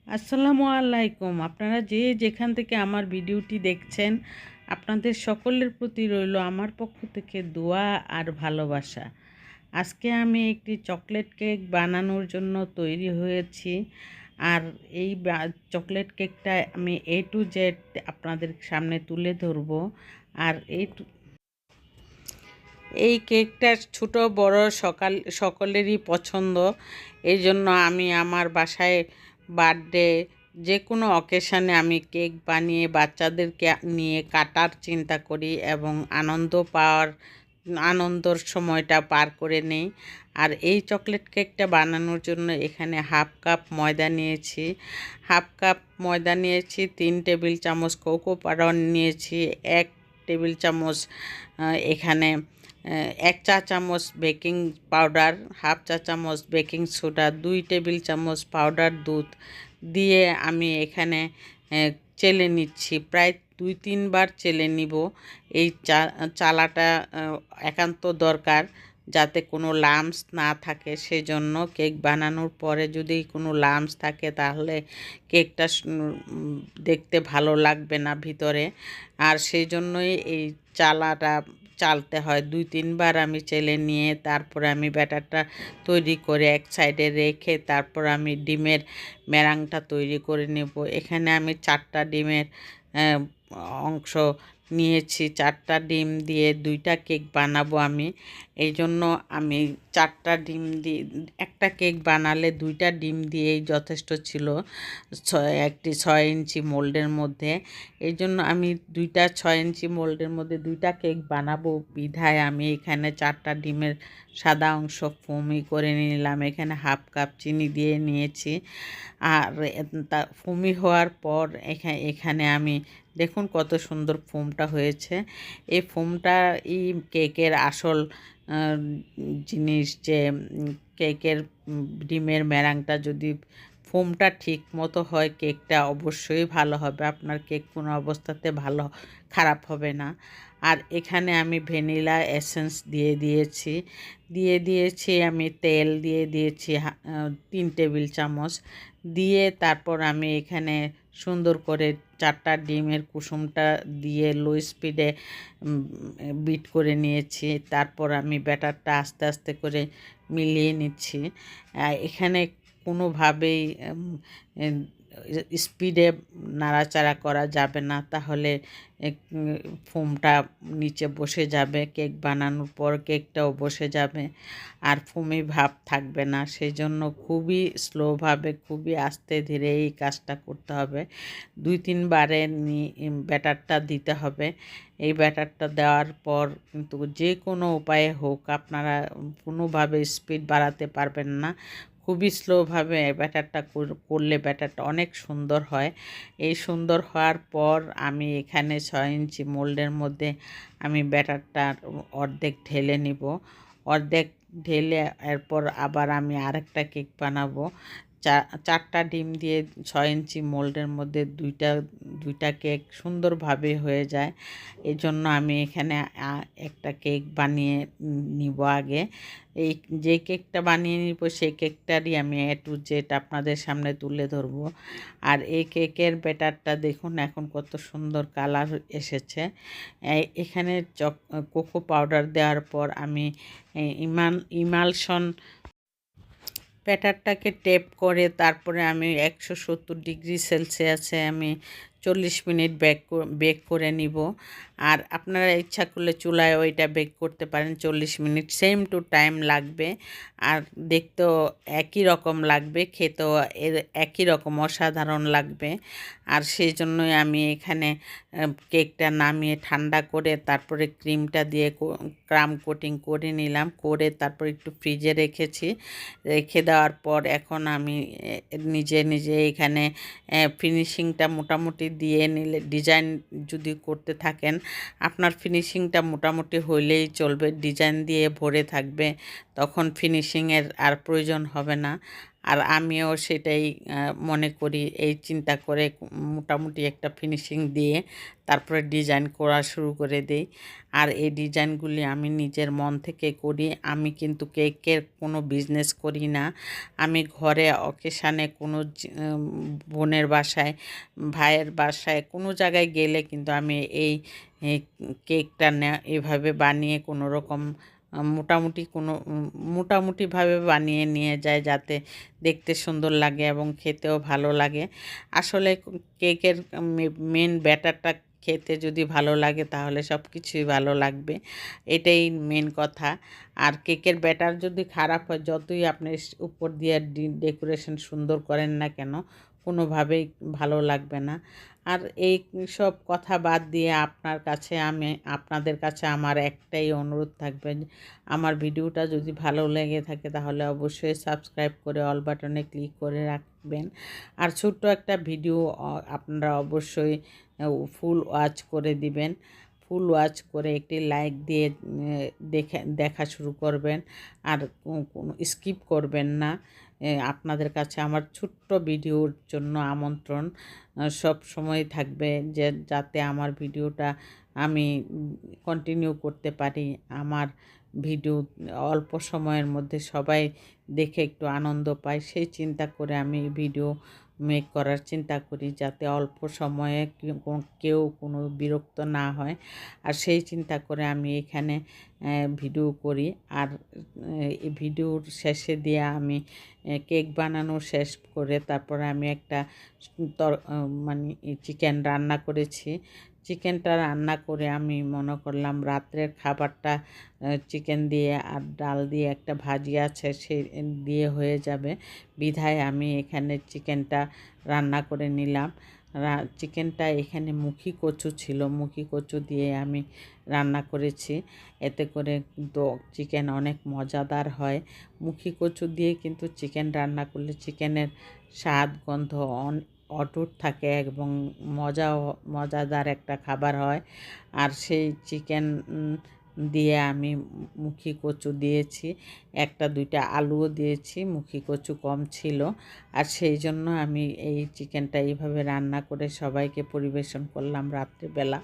আসসালামু আলাইকুম। আপনারা যে যেখান থেকে আমার ভিডিওটি দেখছেন, আপনাদের সকলের প্রতি রইল আমার পক্ষ থেকে দোয়া আর ভালোবাসা। আজকে আমি একটি চকলেট কেক বানানোর জন্য তৈরি হয়েছি। আর এই চকলেট কেকটা আমি A to Z আপনাদের সামনে তুলে ধরব। আর এই কেকটা ছোট বড় সকলেরই পছন্দ। এই জন্য আমি আমার বাসায় বার্থডে যে কোনো অকেশানে আমি কেক বানিয়ে বাচ্চাদেরকে নিয়ে কাটার চিন্তা করি এবং আনন্দর সময়টা পার করে নেই। আর এই চকলেট কেকটা বানানোর জন্য এখানে হাফ কাপ ময়দা নিয়েছি, 3 টেবিল চামচ কোকো পাউডার নিয়েছি, 1 টেবিল চামচ এখানে 1 চা চামচ বেকিং পাউডার, হাফ চা চামচ বেকিং সোডা, 2 টেবিল চামচ পাউডার দুধ দিয়ে আমি এখানে চেলে নিচ্ছি। প্রায় 2-3 বার চেলে নিব। এই চালাটা একান্ত দরকার, যাতে কোনো লাম্পস না থাকে। সেজন্য কেক বানানোর পরে যদি কোনো লাম্পস থাকে তাহলে কেকটা দেখতে ভালো লাগবে না ভিতরে। আর সেই জন্যই এই চালাটা চালতে হয়। 2-3 বার আমি চেলে নিয়ে তারপরে আমি ব্যাটারটা তৈরি করে এক সাইডে রেখে তারপর আমি ডিমের মেরাংটা তৈরি করে নেব। এখানে আমি 4টা ডিমের অংশ নিয়েছি। 4টা ডিম দিয়ে 2টা কেক বানাবো আমি। এই জন্য আমি 4টা ডিম দিয়ে একটা কেক বানালে 2টা ডিম দিয়েই যথেষ্ট ছিল একটি 6 ইঞ্চি মোল্ডের মধ্যে। এই জন্য আমি 6 ইঞ্চি মোল্ডের মধ্যে 2টা কেক বানাবো বিধায় আমি এখানে 4টা ডিমের সাদা অংশ ফোমি করে নিলাম। এখানে হাফ কাপ চিনি দিয়ে নিয়েছি। আর তা ফোমি হওয়ার পর এখানে আমি দেখুন কত সুন্দর ফোমটা হয়েছে। এই ফোমটা এই কেকের আসল জিনিস, যে কেকের ডিমের মেরাংটা যদি ফোমটা ঠিক মতো হয় কেকটা অবশ্যই ভালো হবে। আপনার কেক কোনো অবস্থাতে খারাপ হবে না। আর এখানে আমি ভ্যানিলা এসেন্স দিয়েছি আমি তেল দিয়ে দিয়েছি 3 টেবিল চামচ দিয়ে তারপর আমি এখানে সুন্দর করে 4টা ডিমের কুসুমটা দিয়ে লো স্পিডে বিট করে নিয়েছি। তারপর আমি ব্যাটারটা আস্তে আস্তে করে মিলিয়ে নিচ্ছি। এখানে কোনোভাবেই স্পিডে নাড়াচাড়া করা যাবে না, তাহলে ফোমটা নিচে বসে যাবে। কেক বানানোর পর কেকটাও বসে যাবে আর ফোমি ভাব থাকবে না। সেই জন্য খুবই স্লোভাবে, খুবই আস্তে ধীরে এই কাজটা করতে হবে। 2-3 বারে ব্যাটারটা দিতে হবে। এই ব্যাটারটা দেওয়ার পর কিন্তু যে কোনো উপায়ে হোক আপনারা কোনোভাবে স্পিড বাড়াতে পারবেন না। খুবই স্লোভাবে ব্যাটারটা করলে ব্যাটারটা অনেক সুন্দর হয়। এই সুন্দর হওয়ার পর আমি এখানে 6 ইঞ্চি মোল্ডের মধ্যে আমি ব্যাটারটা অর্ধেক ঢেলে নিব। অর্ধেক ঢেলে এরপর আবার আমি আরেকটা কেক বানাবো। 4টা ডিম দিয়ে 6 ইঞ্চি মোল্ডের মধ্যে দুইটা কেক সুন্দরভাবে হয়ে যায়। এই জন্য আমি এখানে একটা কেক বানিয়ে নিব আগে। এই যে কেকটা বানিয়ে নিব সেই কেকটারই আমি A to Z আপনাদের সামনে তুলে ধরব। আর এই কেকের ব্যাটারটা দেখুন এখন কত সুন্দর কালার এসেছে। এখানে কোকো পাউডার দেওয়ার পর আমি ইমালশন ব্যাটারটাকে টেপ করে তারপরে আমি 170 ডিগ্রি সেলসিয়াসে আমি 40 মিনিট বেক করে নিব। আর আপনারা ইচ্ছা করলে চুলায় ওইটা বেক করতে পারেন 40 মিনিট, সেম টু টাইম লাগবে। আর দেখতেও একই রকম লাগবে, খেতেও একই রকম অসাধারণ লাগবে। আর সেই জন্যই আমি এখানে কেকটা নামিয়ে ঠান্ডা করে তারপরে ক্রিমটা দিয়ে ক্রাম কোটিং করে নিলাম, করে তারপর একটু ফ্রিজে রেখে দেওয়ার পর এখন আমি নিজে এখানে ফিনিশিংটা মোটামুটি দিয়ে নিলে, ডিজাইন যদি করতে থাকেন আপনার ফিনিশিংটা মোটামুটি হইলেই চলবে। ডিজাইন দিয়ে ভরে থাকবে, তখন ফিনিশিংয়ের আর প্রয়োজন হবে না। আর আমিও সেটাই মনে করি, এই চিন্তা করে মোটামুটি একটা ফিনিশিং দিয়ে তারপরে ডিজাইন করা শুরু করে দিই। আর এই ডিজাইনগুলি আমি নিজের মন থেকে করি। আমি কিন্তু কেকের কোনো বিজনেস করি না। আমি ঘরে অকেশানে কোনো বোনের বাসায়, ভাইয়ের বাসায় কোনো জায়গায় গেলে কিন্তু আমি এই এই কেকটা এভাবে বানিয়ে কোনো রকম মোটামুটিভাবে বানিয়ে নিয়ে যায়, যাতে দেখতে সুন্দর লাগে এবং খেতেও ভালো লাগে। আসলে কেকের মেন ব্যাটারটা খেতে যদি ভালো লাগে তাহলে সব কিছুই ভালো লাগবে, এটাই মেন কথা। আর কেকের ব্যাটার যদি খারাপ হয়, যতই আপনি উপর দিয়ে ডেকোরেশন সুন্দর করেন না কেন, কোনোভাবেই ভালো লাগবে না। আর এই সব কথা বাদ দিয়ে আপনাদের কাছে আমার একটাই অনুরোধ থাকবে, আমার ভিডিওটা যদি ভালো লেগে থাকে তাহলে অবশ্যই সাবস্ক্রাইব করে অল বাটনে ক্লিক করে রাখবেন। আর ছোট্ট একটা ভিডিও আপনারা অবশ্যই ফুল ওয়াচ করে দিবেন। ফুল ওয়াচ করে একটি লাইক দিয়ে দেখা শুরু করবেন। আর কোনো স্কিপ করবেন না। আপনাদের কাছে আমার ছোট্ট ভিডিওর জন্য আমন্ত্রণ সব সময় থাকবে, যাতে আমার ভিডিওটা আমি কন্টিনিউ করতে পারি। আমার ভিডিও অল্প সময়ের মধ্যে সবাই দেখে একটু আনন্দ পায়, সেই চিন্তা করে আমি ভিডিও মেক করার চিন্তা করি, যাতে অল্প সময়ে কেউ কোনো বিরক্ত না হয়। আর সেই চিন্তা করে আমি এখানে ভিডিও করি। আর এই ভিডিওর শেষে দিয়ে আমি কেক বানানো শেষ করে তারপরে আমি একটা মানে চিকেন রান্না করেছি। চিকেনটা রান্না করে আমি মনে করলাম রাত্রের খাবারটা চিকেন দিয়ে আর ডাল দিয়ে একটা ভাজি আছে সে দিয়ে হয়ে যাবে, বিধায় আমি এখানে চিকেনটা রান্না করে নিলাম। চিকেনটা এখানে মুখী কচু ছিল, মুখী কচু দিয়ে আমি রান্না করেছি। এতে করে কিন্তু চিকেন অনেক মজাদার হয়। মুখী কচু দিয়ে কিন্তু চিকেন রান্না করলে চিকেনের স্বাদ গন্ধ অটুট থাকে এবং মজাদার একটা খাবার হয়। আর সেই চিকেন দিয়ে আমি মুখী কচু দিয়েছি, একটা দুইটা আলুও দিয়েছি, মুখী কচু কম ছিল। আর সেই জন্য আমি এই চিকেনটা এইভাবে রান্না করে সবাইকে পরিবেশন করলাম রাত্রিবেলা।